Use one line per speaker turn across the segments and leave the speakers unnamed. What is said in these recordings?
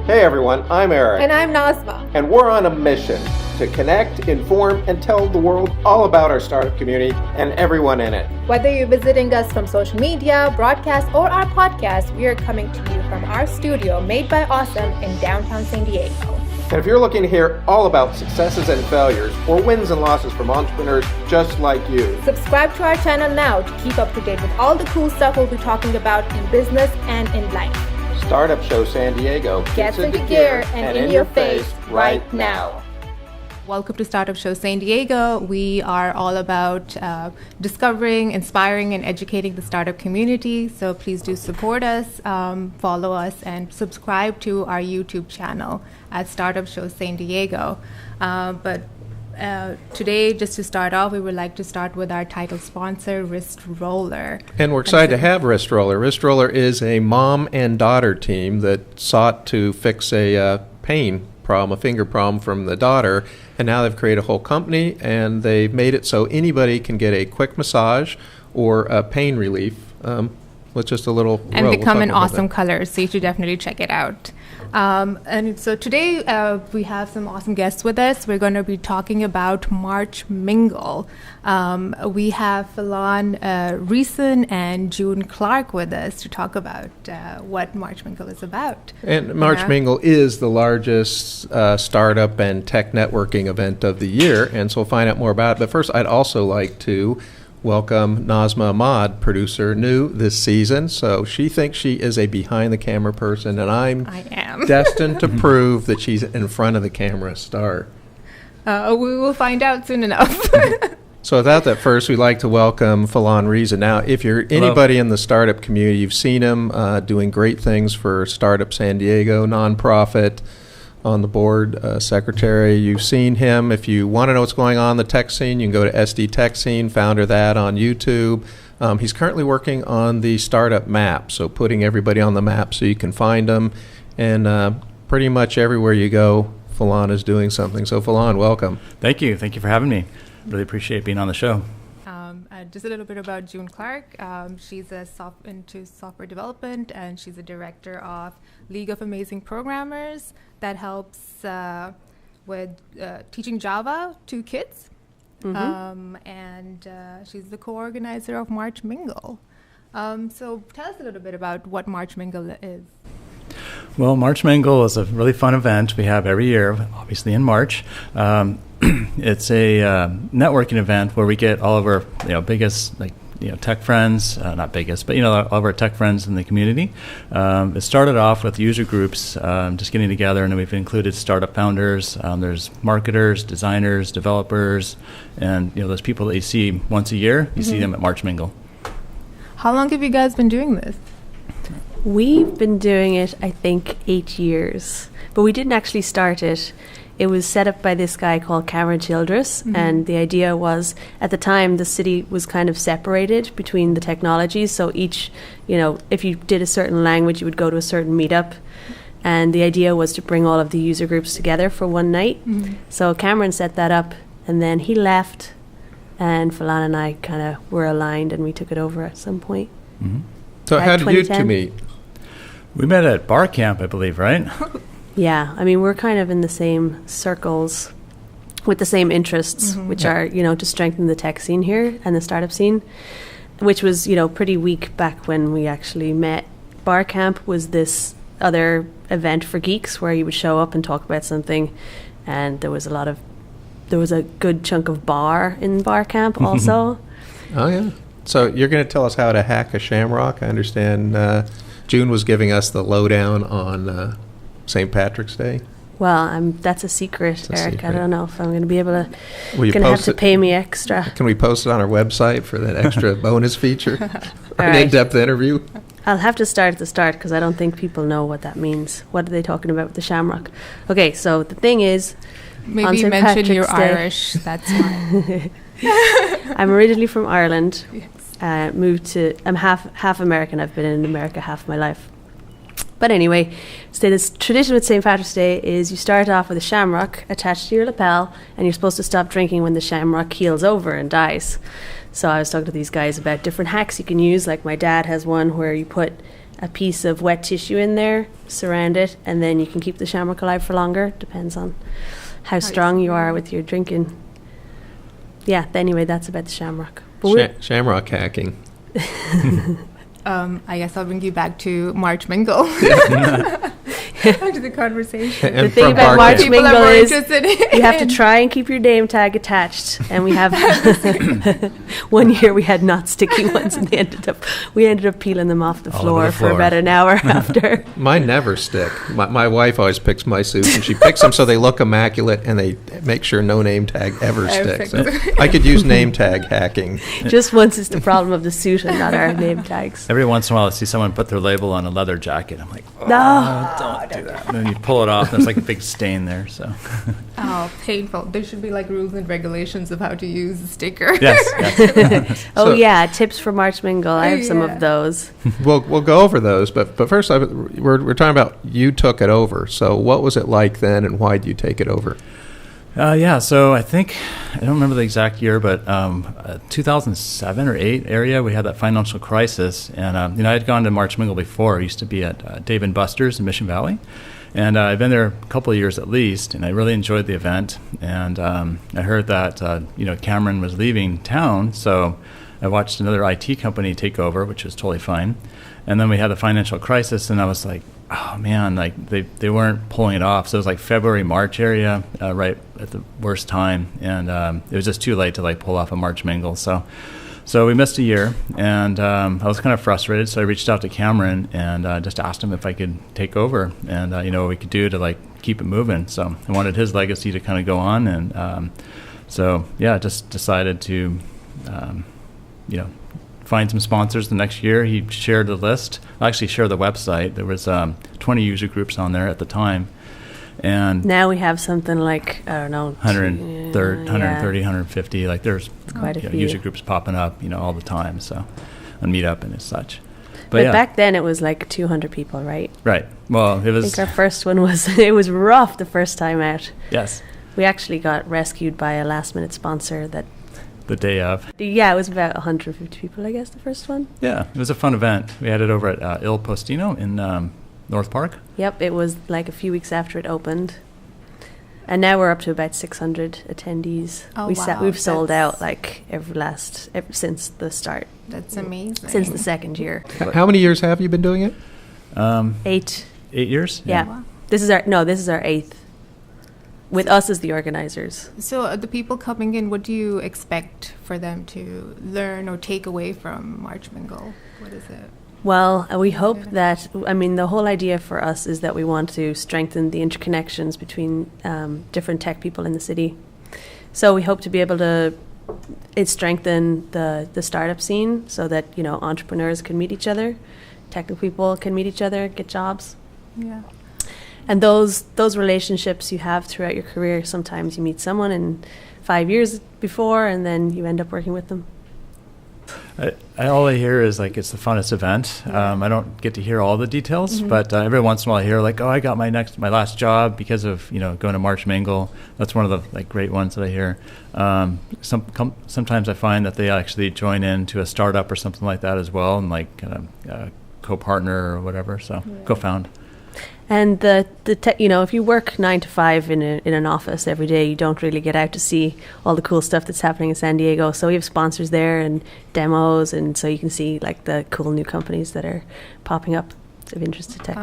Hey everyone, I'm Eric.
And I'm Nazma.
And we're on a mission to connect, inform, and tell the world all about our startup community and everyone in it.
Whether you're visiting us from social media, broadcast, or our podcast, we are coming to you from our studio made by Awesome in downtown San Diego.
And if you're looking to hear all about successes and failures or wins and losses from entrepreneurs just like you,
subscribe to our channel now to keep up to date with all the cool stuff we'll be talking about in business and in life.
Startup Show San Diego
gets into gear and in your face right now.
Welcome to Startup Show San Diego. We are all about discovering, inspiring, and educating the startup community. So please do support us, follow us, and subscribe to our YouTube channel at Startup Show San Diego. But today, just to start off, we would like to start with our title sponsor, Wrist Roller.
And we're excited to have Wrist Roller. Wrist Roller is a mom and daughter team that sought to fix a pain problem, a finger problem from the daughter, and now they've created a whole company, and they've made it so anybody can get a quick massage or a pain relief with just a little
and they come in awesome colors, so you should definitely check it out. And so today we have some awesome guests with us. We're going to be talking about March Mingle. We have Phelan, Riessen, and Clarke with us to talk about what March Mingle is about.
And March Mingle is the largest startup and tech networking event of the year, and so we'll find out more about it. But first, I'd also like to welcome Nazma Ahmad, producer, new this season. So she thinks she is a behind-the-camera person, and I am destined to prove that she's in front of the camera star.
We will find out soon enough.
So without that, first, we'd like to welcome Phelan Riessen. Now, if you're anybody in the startup community, you've seen him doing great things for Startup San Diego, nonprofit, on the board, secretary. You've seen him. If you want to know what's going on in the tech scene, you can go to SD Tech Scene, founder of that on YouTube. He's currently working on the startup map, so putting everybody on the map so you can find them. And pretty much everywhere you go, Phelan is doing something. So Phelan, welcome.
Thank you. Thank you for having me. Really appreciate being on the show.
Just a little bit about Clarke. She's into software development, and she's a director of League of Amazing Programmers that helps with teaching Java to kids. Mm-hmm. And she's the co-organizer of March Mingle. So tell us a little bit about what March Mingle is.
Well, March Mingle is a really fun event we have every year, obviously in March. It's a networking event where we get all of our biggest tech friends, not biggest, but all of our tech friends in the community. It started off with user groups just getting together, and we've included startup founders. There's marketers, designers, developers, and those people that you see once a year. You see them at March Mingle.
How long have you guys been doing this?
We've been doing it, I think, 8 years, but we didn't actually start it. It was set up by this guy called Cameron Childress, and the idea was, at the time, the city was kind of separated between the technologies, so each, if you did a certain language, you would go to a certain meetup, and the idea was to bring all of the user groups together for one night. So Cameron set that up, and then he left, and Phelan and I kind of were aligned, and we took it over at some point.
So how did you two meet?
We met at bar camp, I believe, right?
Yeah, I mean, we're kind of in the same circles with the same interests, which are, to strengthen the tech scene here and the startup scene, which was, pretty weak back when we actually met. Bar camp was this other event for geeks where you would show up and talk about something, and there was a good chunk of bar in bar camp also.
Oh, yeah. So you're going to tell us how to hack a shamrock. I understand June was giving us the lowdown on St. Patrick's Day.
Well, that's a secret, Eric. I don't know if I'm going to be able to.
Will you
going to have to pay me extra.
Can we post it on our website for that extra bonus feature? An in-depth interview?
I'll have to start at the start because I don't think people know what that means. What are they talking about with the shamrock? Okay, so the thing is,
maybe you mention you're Irish. That's fine.
I'm originally from Ireland. I'm half American. I've been in America half my life. But anyway, so this tradition with St. Patrick's Day is you start off with a shamrock attached to your lapel, and you're supposed to stop drinking when the shamrock keels over and dies. So I was talking to these guys about different hacks you can use. Like my dad has one where you put a piece of wet tissue in there, surround it, and then you can keep the shamrock alive for longer. Depends on how strong you are with your drinking. Yeah, anyway, that's about the shamrock.
Shamrock hacking.
I guess I'll bring you back to March Mingle. To the conversation.
The thing about March Mingle is you have to
in.
try and keep your name tag attached. And we have 1 year we had not sticky ones, and we ended up peeling them off the floor for about an hour after.
Mine never stick. My wife always picks my suits, and she picks them so they look immaculate, and they make sure no name tag ever sticks. So I could use name tag hacking.
Just once is the problem of the suit and not our name tags.
Every once in a while, I see someone put their label on a leather jacket. I'm like,
No.
don't do that. And then you pull it off, and there's like a big stain there. So.
Oh, painful. There should be like rules and regulations of how to use a sticker.
Yes.
Oh, yeah, tips for March Mingle. I have some
Yeah.
of those.
We'll go over those, but first we're talking about you took it over. So what was it like then, and why did you take it over?
So I think, I don't remember the exact year, but 2007 or 8 area, we had that financial crisis. And, I had gone to March Mingle before. I used to be at Dave & Buster's in Mission Valley. And I've been there a couple of years at least, and I really enjoyed the event. And I heard that, Cameron was leaving town, so I watched another IT company take over, which was totally fine. And then we had the financial crisis, and I was like, oh man, like they weren't pulling it off. So it was like February, March area, right at the worst time, and it was just too late to like pull off a March Mingle. So we missed a year, and I was kind of frustrated. So I reached out to Cameron and just asked him if I could take over, and what we could do to like keep it moving. So I wanted his legacy to kind of go on, and just decided to find some sponsors the next year. He shared the list. I actually shared the website. There was 20 user groups on there at the time. And
now we have something like, I don't know,
130, 150. Like there's
quite a few
user groups popping up, all the time. So on Meetup and as such.
But back then it was like 200 people, right?
Right. Well, it was.
I think our first one it was rough the first time out.
Yes.
We actually got rescued by a last minute sponsor that.
The day of.
Yeah, it was about 150 people, I guess, the first one.
Yeah, it was a fun event. We had it over at Il Postino in North Park.
Yep, it was like a few weeks after it opened. And now we're up to about 600 attendees.
Oh,
We've sold out like ever since the start.
That's amazing.
Since the second year.
How many years have you been doing it?
8.
8 years?
Yeah.
Wow.
This is our 8th. With us as the organizers.
So the people coming in, what do you expect for them to learn or take away from March Mingle? What is it?
Well, we hope that, the whole idea for us is that we want to strengthen the interconnections between different tech people in the city. So we hope to be able to strengthen the startup scene so that, entrepreneurs can meet each other, technical people can meet each other, get jobs.
Yeah.
And those relationships you have throughout your career, sometimes you meet someone in 5 years before, and then you end up working with them.
All I hear is like it's the funnest event. I don't get to hear all the details, but every once in a while I hear like, oh, I got my last job because of going to March Mingle. That's one of the like great ones that I hear. Sometimes I find that they actually join into a startup or something like that as well, and like co-partner or whatever. So co-found.
And if you work 9 to 5 in an office every day, you don't really get out to see all the cool stuff that's happening in San Diego. So we have sponsors there and demos, and so you can see like the cool new companies that are popping up of interest to tech.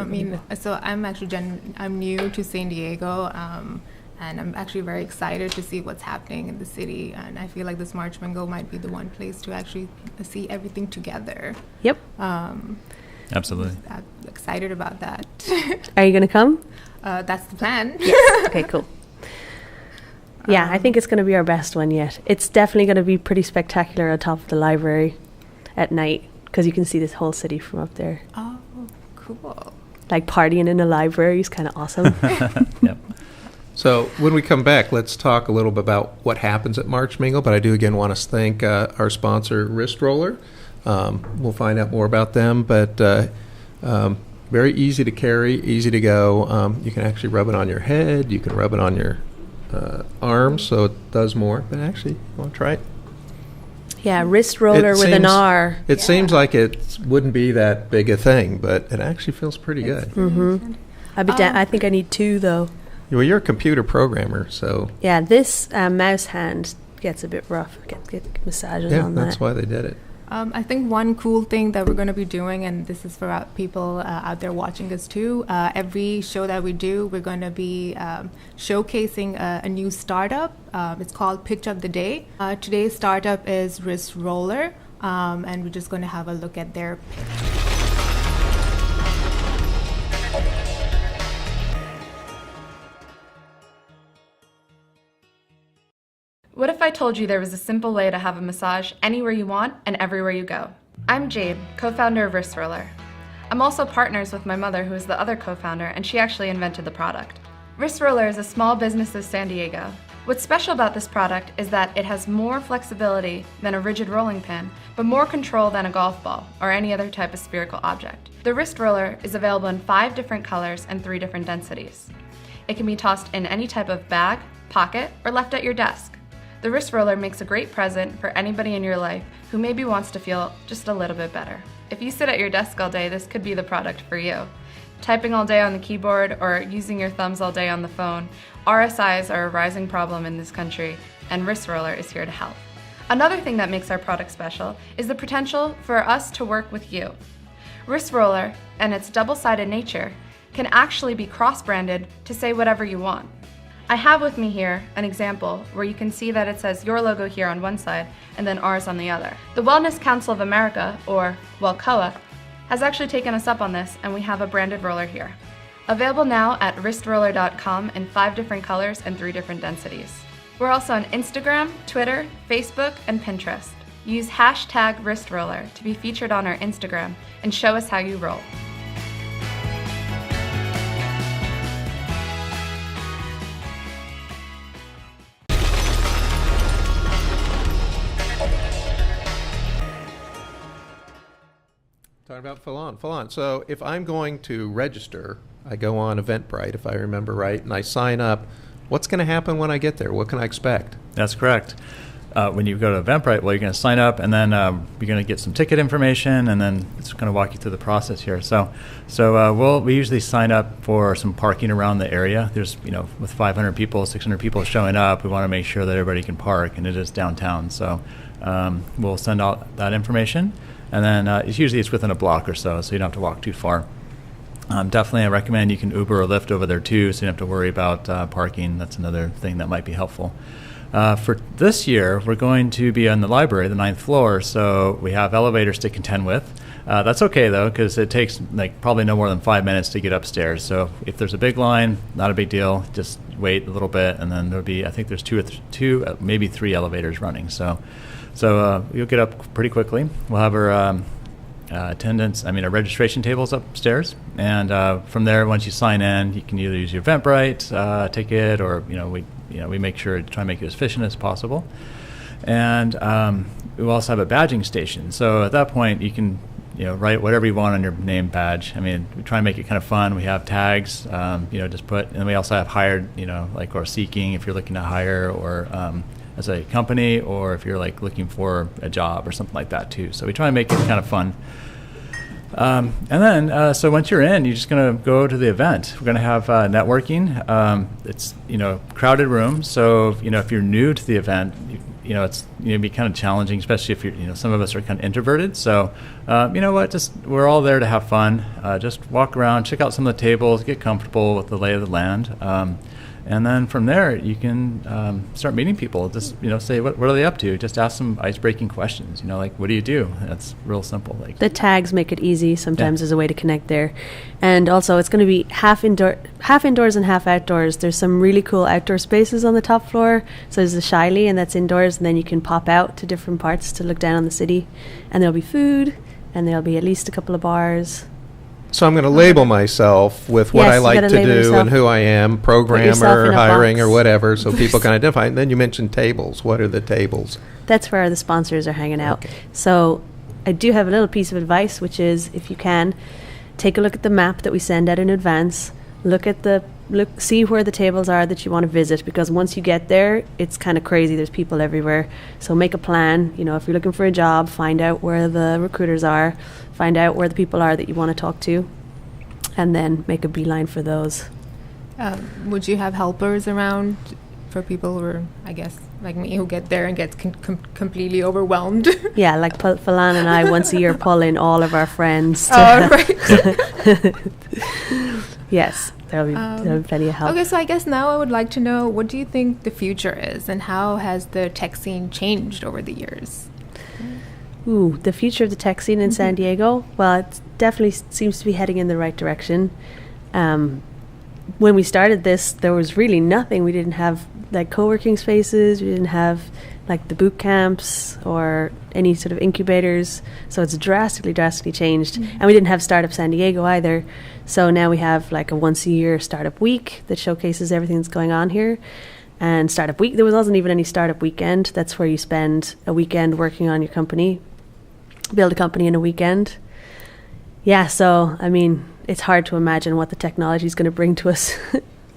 So I'm actually I'm new to San Diego, and I'm actually very excited to see what's happening in the city. And I feel like this March Mingle might be the one place to actually see everything together.
Yep.
Absolutely.
I'm excited about that.
Are you going to come?
That's the plan.
Yes. Okay, cool. Yeah, I think it's going to be our best one yet. It's definitely going to be pretty spectacular on top of the library at night because you can see this whole city from up there.
Oh, cool.
Like partying in a library is kind of awesome.
Yep.
So when we come back, let's talk a little bit about what happens at March Mingle. But I do again want to thank our sponsor, Wrist Roller. We'll find out more about them, but very easy to carry, easy to go. You can actually rub it on your head. You can rub it on your arms, so it does more. But actually, you want to try it?
Yeah, wrist roller
It
with an
seems-
R.
It seems like it wouldn't be that big a thing, but it actually feels pretty good.
Mm-hmm. I think I need 2 though.
Well, you're a computer programmer, so
Yeah, this mouse hand gets a bit rough. Get massages
yeah,
on
that's
that.
why they did it.
I think one cool thing that we're going to be doing, and this is for people out there watching us too, every show that we do, we're going to be showcasing a new startup. It's called Pitch of the Day. Today's startup is Wrist Roller, and we're just going to have a look at their pitch.
What if I told you there was a simple way to have a massage anywhere you want and everywhere you go? I'm Jade, co-founder of Wrist Roller. I'm also partners with my mother, who is the other co-founder, and she actually invented the product. Wrist Roller is a small business of San Diego. What's special about this product is that it has more flexibility than a rigid rolling pin, but more control than a golf ball or any other type of spherical object. The Wrist Roller is available in 5 different colors and 3 different densities. It can be tossed in any type of bag, pocket, or left at your desk. The Wrist Roller makes a great present for anybody in your life who maybe wants to feel just a little bit better. If you sit at your desk all day, this could be the product for you. Typing all day on the keyboard or using your thumbs all day on the phone, RSIs are a rising problem in this country, and Wrist Roller is here to help. Another thing that makes our product special is the potential for us to work with you. Wrist Roller and its double-sided nature can actually be cross-branded to say whatever you want. I have with me here an example where you can see that it says your logo here on one side and then ours on the other. The Wellness Council of America, or WellCOA, has actually taken us up on this, and we have a branded roller here. Available now at wristroller.com in 5 different colors and 3 different densities. We're also on Instagram, Twitter, Facebook, and Pinterest. Use hashtag wristroller to be featured on our Instagram and show us how you roll.
Talking about Phelan. Phelan, so if I'm going to register, I go on Eventbrite, if I remember right, and I sign up, what's going to happen when I get there? What can I expect?
That's correct. When you go to Eventbrite, well, you're going to sign up, and then you're going to get some ticket information, and then it's going to walk you through the process here. We usually sign up for some parking around the area. There's, with 500 people, 600 people showing up, we want to make sure that everybody can park, and it is downtown. So we'll send out that information, and then it's within a block or so you don't have to walk too far. Definitely, I recommend you can Uber or Lyft over there too, so you don't have to worry about parking. That's another thing that might be helpful. For this year, we're going to be on the library, the 9th floor, so we have elevators to contend with. That's okay, though, because it takes probably no more than 5 minutes to get upstairs. So if there's a big line, not a big deal. Just wait a little bit, and then there'll be, I think there's two, maybe 3 elevators running. So you'll get up pretty quickly. We'll have our our registration tables upstairs, and from there, once you sign in, you can either use your Eventbrite ticket, or we make sure to try and make it as efficient as possible. And we also have a badging station, so at that point you can write whatever you want on your name badge. We try and make it kind of fun. We have tags, just put, and we also have hired, or seeking if you're looking to hire, or as a company, or if you're looking for a job or something like that too. So we try and make it kind of fun. And then, so once you're in, you're just going to go to the event. We're going to have networking. It's, crowded room. So, if you're new to the event, it's be kind of challenging, especially if you're, some of us are kind of introverted. So, we're all there to have fun. Just walk around, check out some of the tables, get comfortable with the lay of the land. And then from there, you can start meeting people. Just, say, what are they up to? Just ask some ice-breaking questions. What do you do? That's real simple.
The tags make it easy sometimes as a way to connect there. And also, it's going to be half indoors and half outdoors. There's some really cool outdoor spaces on the top floor. So there's the Shiley, and that's indoors. And then you can pop out to different parts to look down on the city. And there'll be food, and there'll be at least a couple of bars.
So I'm going to label myself with what I like to do and who I am, programmer, hiring, or whatever, so people can identify. And then you mentioned tables. What are the tables?
That's where the sponsors are hanging out. Okay. So I do have a little piece of advice, which is, if you can, take a look at the map that we send out in advance. see where the tables are that you want to visit, because once you get there, it's kind of crazy. There's people everywhere. So make a plan. You know, if you're looking for a job, find out where the recruiters are, find out where the people are that you want to talk to, and then make a beeline for those.
Would you have helpers around for people who are, I guess, like me, who get there and get completely overwhelmed?
Yeah, like Phelan and I once a year pull in all of our friends.
Right.
Yes, there'll be plenty of help.
Okay, so I guess now I would like to know, what do you think the future is, and how has the tech scene changed over the years?
Ooh, the future of the tech scene in San Diego? Well, it definitely seems to be heading in the right direction. When we started this, there was really nothing. We didn't have like co-working spaces. We didn't have like the boot camps or any sort of incubators. So it's drastically changed. And we didn't have Startup San Diego either. So now we have like a once a year startup week that showcases everything that's going on here. And startup week, there wasn't even any startup weekend. That's where you spend a weekend working on your company, build a company in a weekend. Yeah, so I mean, it's hard to imagine what the technology is going to bring to us.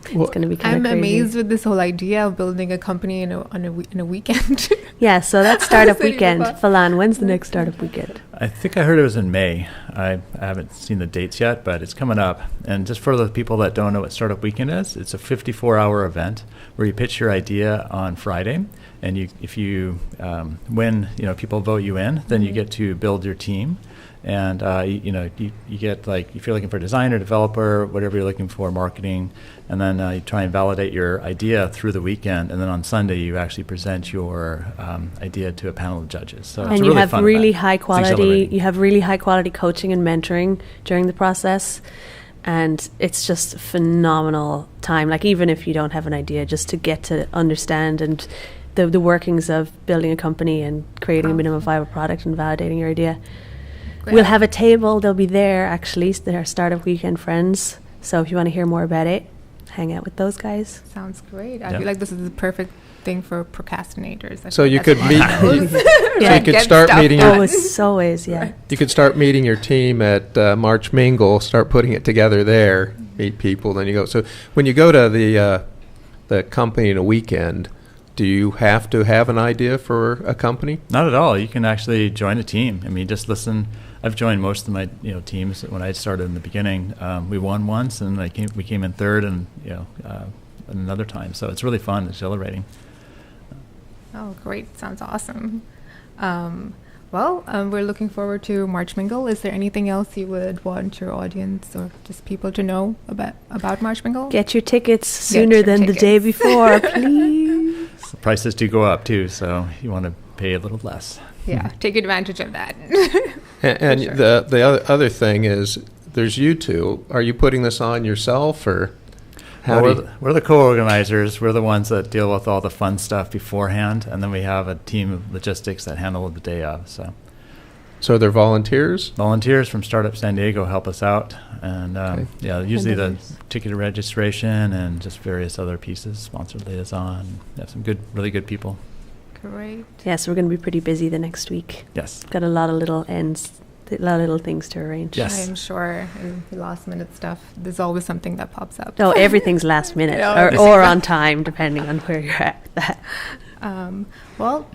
It's going to be kind of crazy.
I'm amazed with this whole idea of building a company in a weekend.
Yeah, so that's Startup Weekend. Phelan, when's the next Startup Weekend?
I think I heard it was in May. I haven't seen the dates yet, but it's coming up. And just for the people that don't know what Startup Weekend is, it's a 54-hour event where you pitch your idea on Friday, and if you win, people vote you in, then you get to build your team. And you get, like, if you're looking for a designer, developer, whatever you're looking for, marketing, and then you try and validate your idea through the weekend, and then on Sunday you actually present your idea to a panel of judges. So
and
it's
you
really
have
fun
really
event.
high quality. You have really high quality coaching and mentoring during the process, and it's just a phenomenal time. Like, even if you don't have an idea, just to get to understand and the workings of building a company and creating a minimum viable product and validating your idea. We'll have a table. They'll be there, actually. They're Startup Weekend friends. So if you want to hear more about it, hang out with those guys.
Sounds great. I feel like this is the perfect thing for procrastinators.
So you could meet.
Yeah.
So you could start meeting.
Always, yeah.
You could start meeting your team at March Mingle. Start putting it together there. Meet people. Then you go. So when you go to the company in a weekend, do you have to have an idea for a company?
Not at all. You can actually join a team. I mean, just listen. I've joined most of my teams when I started in the beginning. We won once, and we came in third, and another time. So it's really fun, exhilarating.
Oh, great! Sounds awesome. We're looking forward to March Mingle. Is there anything else you would want your audience or just people to know about March Mingle?
Get your tickets sooner than the day before, please.
The prices do go up too, so you want to pay a little less.
Yeah, take advantage of that.
And
Sure.
the other thing is, there's you two. Are you putting this on yourself, or how
we're the co-organizers. We're the ones that deal with all the fun stuff beforehand, and then we have a team of logistics that handle the day of.
So they're volunteers?
Volunteers from Startup San Diego help us out, and usually the ticket registration and just various other pieces, sponsored liaison. We have some really good people.
Great.
Yeah, so we're going to be pretty busy the next week.
Yes.
Got a lot of little things to arrange.
Yes.
I'm sure in the last minute stuff, there's always something that pops up.
No, everything's last minute or on time, depending on where you're at with that.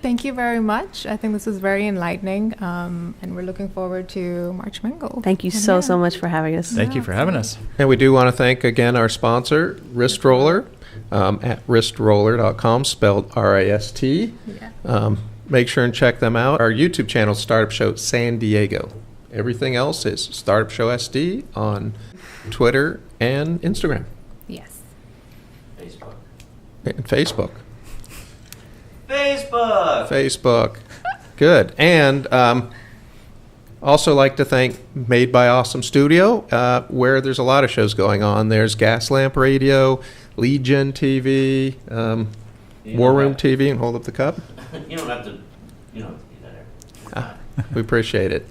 Thank you very much. I think this was very enlightening, and we're looking forward to March Mingle.
Thank you so much for having us.
Thank you for having us.
And we do want to thank again our sponsor, Wrist Roller, at wristroller.com, spelled RIST.
Yeah.
Make sure and check them out. Our YouTube channel, Startup Show San Diego. Everything else is Startup Show SD on Twitter and Instagram.
Yes.
And Facebook. Facebook. Good. And also like to thank Made by Awesome Studio, where there's a lot of shows going on. There's Gaslamp Radio, Legion TV, War Room TV, and Hold Up the Cup.
You don't have to do that.
We appreciate it.